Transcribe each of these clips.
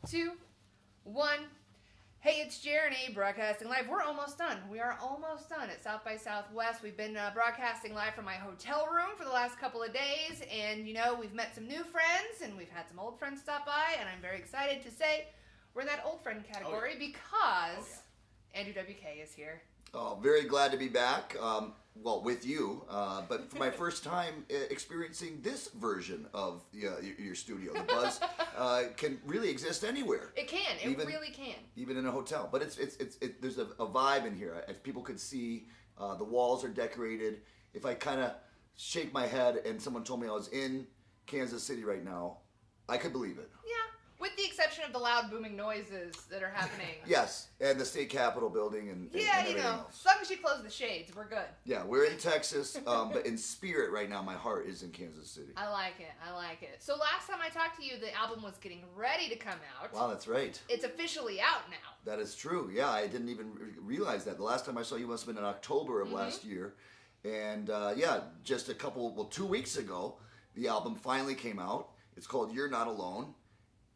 2, 1. Hey, it's Jeremy broadcasting live. We're almost done. We are almost done at South by Southwest. We've been broadcasting live from my hotel room for the last couple of days, and we've met some new friends and we've had some old friends stop by, and I'm very excited to say we're in that old friend category because Andrew WK is here. Oh, very glad to be back. With you, but for my first time experiencing this version of your studio. The buzz can really exist anywhere. It can. It really can. Even in a hotel. But there's a vibe in here. If people could see, the walls are decorated. If I kind of shake my head and someone told me I was in Kansas City right now, I could believe it. Yeah. With the exception of the loud booming noises that are happening. Yes, and the state capitol building and everything else. As long as you close the shades, we're good. Yeah, we're in Texas, but in spirit right now, my heart is in Kansas City. I like it. So last time I talked to you, the album was getting ready to come out. Wow, that's right. It's officially out now. That is true. Yeah, I didn't even realize that. The last time I saw you must have been in October of last year. And just 2 weeks ago, the album finally came out. It's called You're Not Alone.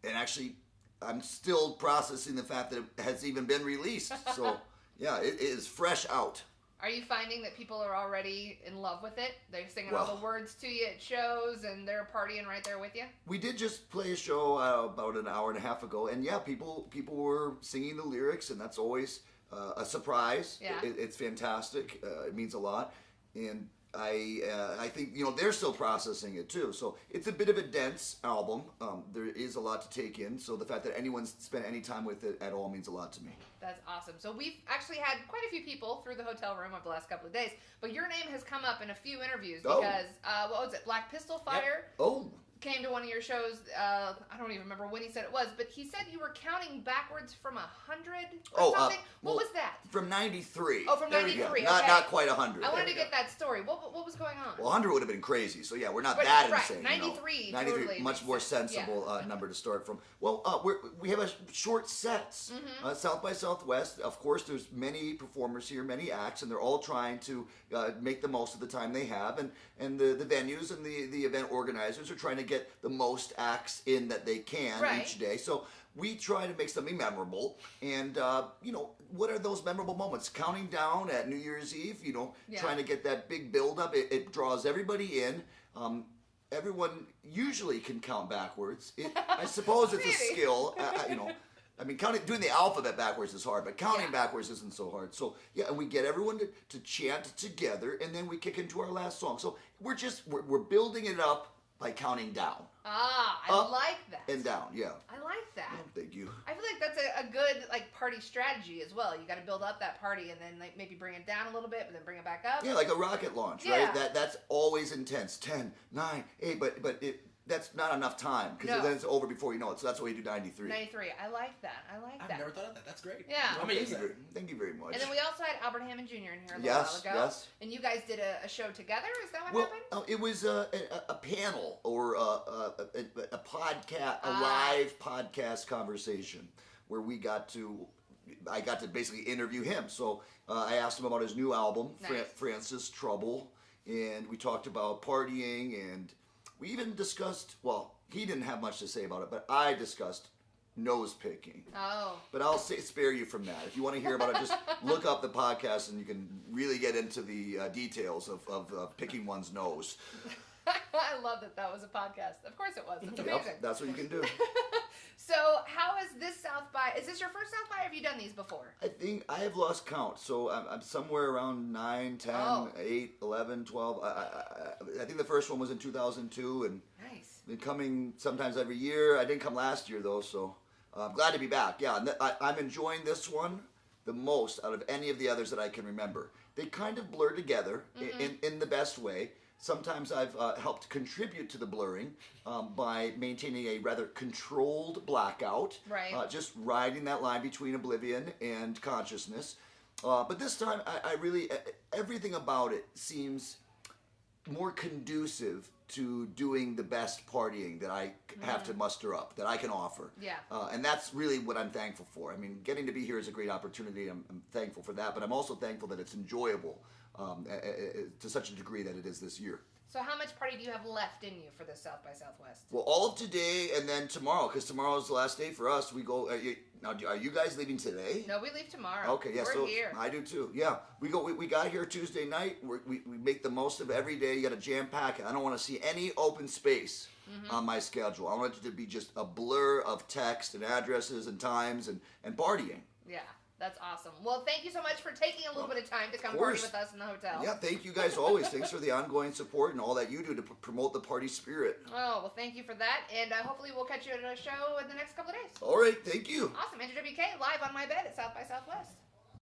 And actually, I'm still processing the fact that it has even been released. So, yeah, it is fresh out. Are you finding that people are already in love with it? They're singing all the words to you at shows, and they're partying right there with you? We did just play a show about an hour and a half ago, and yeah, people were singing the lyrics, and that's always a surprise. Yeah. It's fantastic. It means a lot. And I think they're still processing it too. So it's a bit of a dense album. There is a lot to take in. So the fact that anyone's spent any time with it at all means a lot to me. That's awesome. So we've actually had quite a few people through the hotel room over the last couple of days. But your name has come up in a few interviews because what was it? Black Pistol Fire. Yep. Oh. Came to one of your shows. I don't even remember when he said it was, but he said you were counting backwards from 100 or something. What was that? From 93. Oh, from 93. Okay. Not quite 100. I wanted to get that story. What was going on? Well, 100 would have been crazy. So yeah, we're not that insane. 93. 93, totally much more sensible number to start from. Well, we have a short sets. South by Southwest. Of course, there's many performers here, many acts, and they're all trying to make the most of the time they have, and the venues and the event organizers are trying to get the most acts in that they can each day. So we try to make something memorable. And, what are those memorable moments? Counting down at New Year's Eve, trying to get that big build-up. It draws everybody in. Everyone usually can count backwards. I suppose it's a skill, doing the alphabet backwards is hard, but counting backwards isn't so hard. So, and we get everyone to chant together, and then we kick into our last song. So we're building it up by counting down. I like that. And down, yeah. I like that. Oh, thank you. I feel like that's a good party strategy as well. You got to build up that party and then maybe bring it down a little bit, but then bring it back up. Yeah, like a rocket launch, right? That's always intense. 10, 9, 8, but that's not enough time because then it's over before you know it. So that's why you do 93. 93. I like that. I've never thought of that. That's great. Yeah. Thank you very much. And then we also had Albert Hammond Jr. in here a little while ago. Yes. And you guys did a show together? Is that what happened? It was a panel or a podcast, a live podcast conversation where I got to basically interview him. So I asked him about his new album, Francis Trouble, and we talked about partying, and we even discussed, he didn't have much to say about it, but I discussed nose picking. Oh. But I'll spare you from that. If you want to hear about it, just look up the podcast and you can really get into the details of picking one's nose. I love that was a podcast. Of course it was. It's amazing. Yep, that's what you can do. So how is this South by? Is this your first South by, or have you done these before? I think I have lost count. So I'm somewhere around 9, 10, 8, 11, 12. I think the first one was in 2002. And nice. Been coming sometimes every year. I didn't come last year, though, so I'm glad to be back. Yeah, I'm enjoying this one the most out of any of the others that I can remember. They kind of blur together in the best way. Sometimes I've helped contribute to the blurring by maintaining a rather controlled blackout. Right. Just riding that line between oblivion and consciousness. But this time, I really, everything about it seems more conducive to doing the best partying that I have to muster up, that I can offer. Yeah. And that's really what I'm thankful for. I mean, getting to be here is a great opportunity. I'm thankful for that, but I'm also thankful that it's enjoyable to such a degree that it is this year. So how much party do you have left in you for the South by Southwest? Well, all of today and then tomorrow, because tomorrow is the last day for us. We go. Now, are you guys leaving today? No, we leave tomorrow. Okay, yeah, We're so here. I do too. Yeah, we go. We got here Tuesday night. We make the most of every day. You got to jam pack it. I don't want to see any open space on my schedule. I want it to be just a blur of text and addresses and times and partying. Yeah, that's awesome. Well, thank you so much for taking a little bit of time to come party course. with us in the hotel. Yeah, thank you guys always. Thanks for the ongoing support and all that you do to promote the party spirit. Oh, well, thank you for that. And hopefully we'll catch you at a show in the next couple of days. All right, thank you. Awesome. Andrew WK live on my bed at South by Southwest.